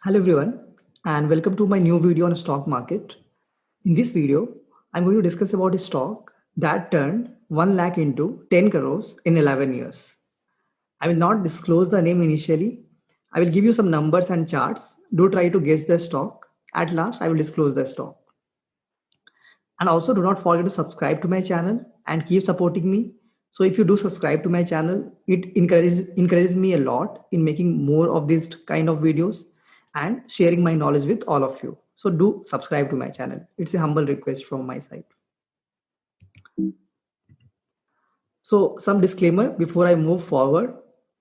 Hello everyone and welcome to my new video on stock market. In this video, I'm going to discuss about a stock that turned 1 lakh into 10 crores in 11 years. I will not disclose the name initially. I will give you some numbers and charts. Do try to guess the stock. At last, I will disclose the stock. And also do not forget to subscribe to my channel and keep supporting me. So if you do subscribe to my channel, it encourages me a lot in making more of these kind of videos and sharing my knowledge with all of you. So do subscribe to my channel. It's a humble request from my side. So some disclaimer before I move forward.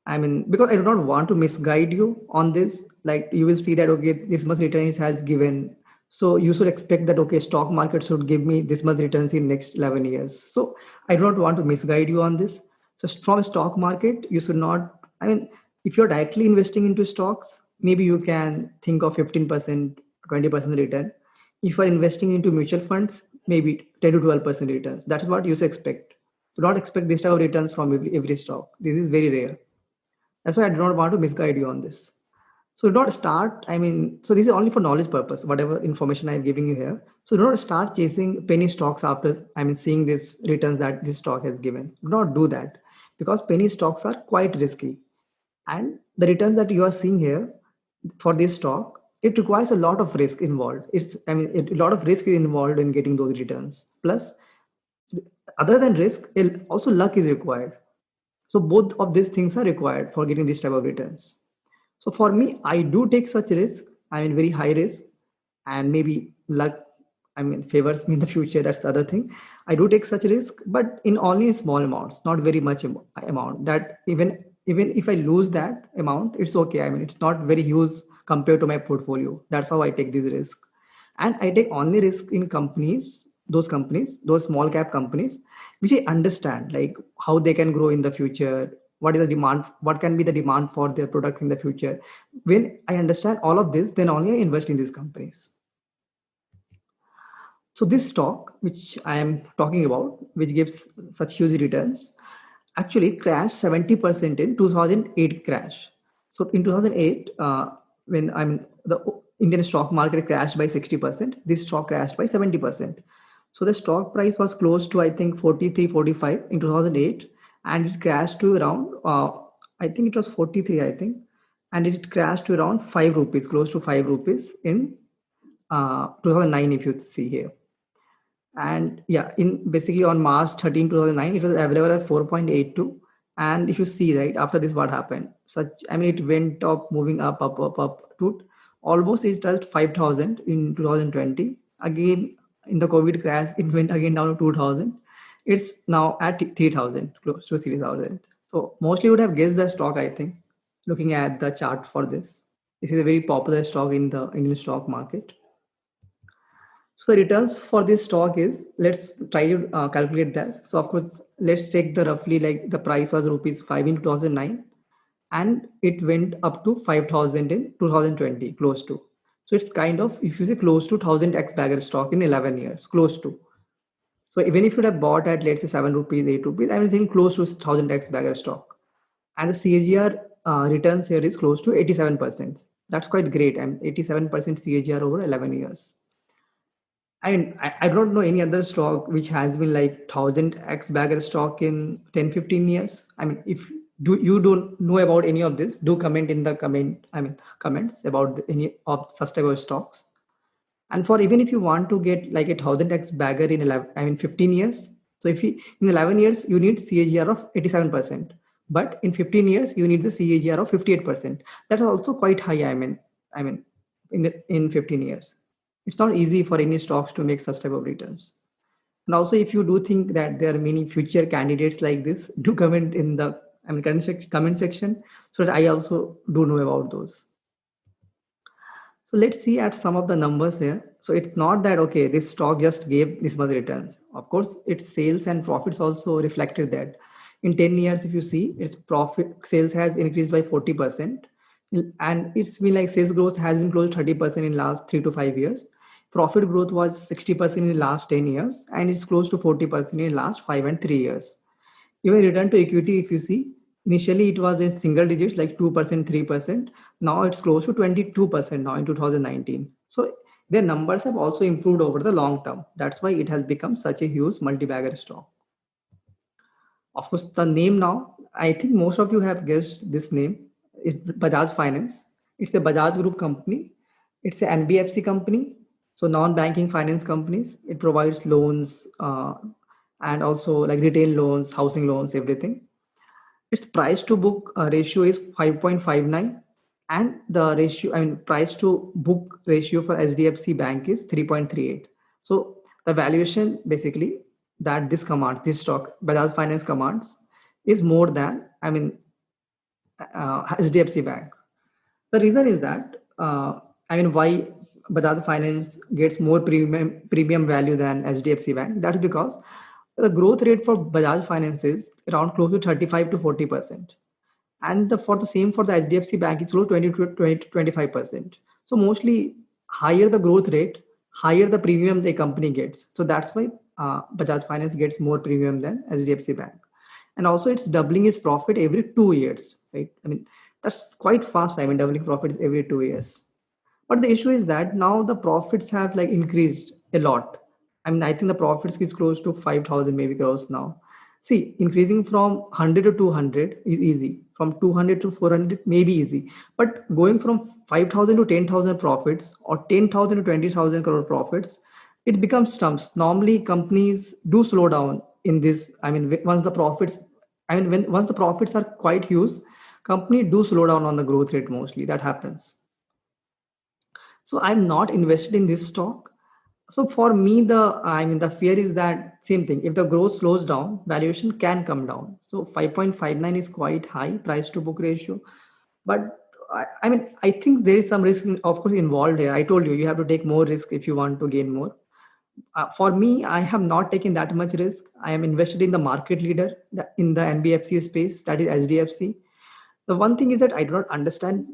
I mean, because I do not want to misguide you on this. Like you will see that, okay, this much returns has given. So you should expect that, okay, stock market should give me this much returns in next 11 years. So I do not want to misguide you on this. So from stock market, you should not, I mean, if you're directly investing into stocks, maybe you can think of 15%, 20% return. If you're investing into mutual funds, maybe 10 to 12% returns. That's what you should expect. Do not expect this type of returns from every stock. This is very rare. That's why I do not want to misguide you on this. So do not start, I mean, so this is only for knowledge purpose, whatever information I'm giving you here. So do not start chasing penny stocks after, I mean, seeing these returns that this stock has given. Do not do that because penny stocks are quite risky. And the returns that you are seeing here for this stock, it requires a lot of risk involved. It's, I mean, a lot of risk is involved in getting those returns. Plus, other than risk, also luck is required. So both of these things are required for getting this type of returns. So for me, I do take such risk. I mean, very high risk, and maybe luck, I mean, favors me in the future. That's the other thing. I do take such risk, but in only small amounts, not very much amount. That even if I lose that amount, it's okay. I mean, it's not very huge compared to my portfolio. That's how I take this risk, and I take only risk in companies, those small cap companies, which I understand like how they can grow in the future, what is the demand, what can be the demand for their products in the future. When I understand all of this, then only I invest in these companies. So this stock, which I am talking about, which gives such huge returns, actually crashed 70% in 2008 crash. So in 2008, when the Indian stock market crashed by 60%, this stock crashed by 70%. So the stock price was close to, I think, 43, 45 in 2008, and it crashed to around, I think it was 43, I think, and it crashed to around 5 rupees, close to 5 rupees in 2009, if you see here. And yeah, in basically on March 13, 2009, it was available at 4.82. And if you see, right, after this, what happened? Such, I mean, it went up, moving up to almost it touched 5,000 in 2020. Again, in the COVID crash, it went again down to 2,000. It's now at 3,000, close to 3,000. So mostly you would have guessed the stock, I think, looking at the chart for this. This is a very popular stock in the Indian stock market. So the returns for this stock is, let's try to calculate that. So of course, let's take the roughly, like the price was rupees 5 in 2009 and it went up to 5,000 in 2020, close to. So it's kind of, if you say close to 1000x bagger stock in 11 years, close to. So even if you have bought at, let's say 7 rupees, 8 rupees, I think close to 1000x bagger stock. And the CAGR returns here is close to 87%. That's quite great. And 87% CAGR over 11 years. I don't know any other stock which has been like 1000x bagger stock in 10, 15 years. I mean, if you don't know about any of this, do comment in the comments about any of such type of stocks. And for even if you want to get like a 1000x bagger in 11, 15 years. So if you, in 11 years, you need CAGR of 87%, but in 15 years, you need the CAGR of 58%. That's also quite high. In 15 years. It's not easy for any stocks to make such type of returns. And also, if you do think that there are many future candidates like this, do comment in the comment section so that I also do know about those. So let's see at some of the numbers here. So it's not that, okay, this stock just gave this much returns. Of course, its sales and profits also reflected that. In 10 years, if you see, its profit sales has increased by 40%. And it's been like sales growth has been close to 30% in last 3 to 5 years. Profit growth was 60% in last 10 years, and it's close to 40% in last 5 and 3 years. Even return to equity, if you see, Initially, it was in single digits, like 2%, 3%. Now it's close to 22% now in 2019. So their numbers have also improved over the long term. That's why it has become such a huge multi-bagger stock. Of course, the name now, I think most of you have guessed this name, is Bajaj Finance. It's a Bajaj Group company. It's an NBFC company, so non-banking finance companies. It provides loans and also like retail loans, housing loans, everything. Its price to book ratio is 5.59, and the ratio, I mean, price to book ratio for HDFC Bank is 3.38. So the valuation basically that this stock, Bajaj Finance commands, is more than, I mean, HDFC Bank. The reason is that, I mean, why Bajaj Finance gets more premium value than HDFC Bank? That's because the growth rate for Bajaj Finance is around close to 35 to 40%. And for the same for the HDFC Bank, it's close to 20 to 25%. So mostly higher the growth rate, higher the premium the company gets. So that's why Bajaj Finance gets more premium than HDFC Bank. And also it's doubling its profit every 2 years, right? I mean, that's quite fast. I mean, doubling profits every 2 years. But the issue is that now the profits have like increased a lot. I mean, I think the profits is close to 5,000 maybe crores now. See, increasing from 100 to 200 is easy. From 200 to 400 maybe easy. But going from 5,000 to 10,000 profits or 10,000 to 20,000 crore profits, it becomes stumps. Normally, companies do slow down in this. I mean, once the profits, I mean, when once the profits are quite huge, company do slow down on the growth rate mostly. That happens. So I'm not invested in this stock. So for me, the fear is that same thing. If the growth slows down, valuation can come down. So 5.59 is quite high price to book ratio. But I mean, I think there is some risk, of course, involved here. I told you, you have to take more risk if you want to gain more. For me, I have not taken that much risk. I am invested in the market leader in the NBFC space, that is HDFC. The one thing is that I do not understand,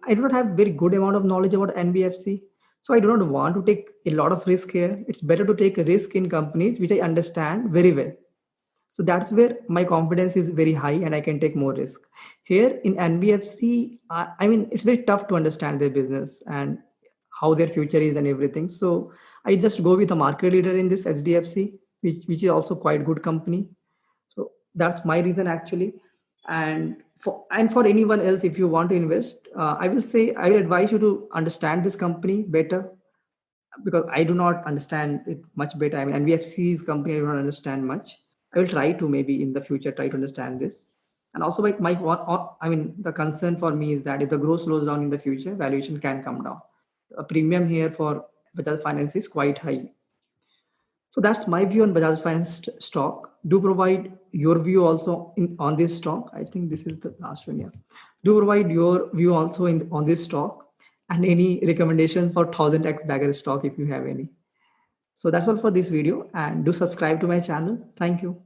I do not have very good amount of knowledge about NBFC. So I do not want to take a lot of risk here. It's better to take a risk in companies which I understand very well. So that's where my confidence is very high and I can take more risk. Here in NBFC, I mean, it's very tough to understand their business and how their future is and everything. So I just go with the market leader in this HDFC, which is also quite good company. So that's my reason actually. And for anyone else, if you want to invest, I will say I will advise you to understand this company better, because I do not understand it much better. I mean, NBFC's company I do not understand much. I will try to maybe in the future try to understand this. And also, like I mean, the concern for me is that if the growth slows down in the future, valuation can come down. A premium here for Bajaj Finance is quite high. So that's my view on Bajaj Finance stock. Do provide your view also on this stock. I think this is the last one. Yeah. Do provide your view also on this stock and any recommendation for 1000x bagger stock if you have any. So that's all for this video, and do subscribe to my channel. Thank you.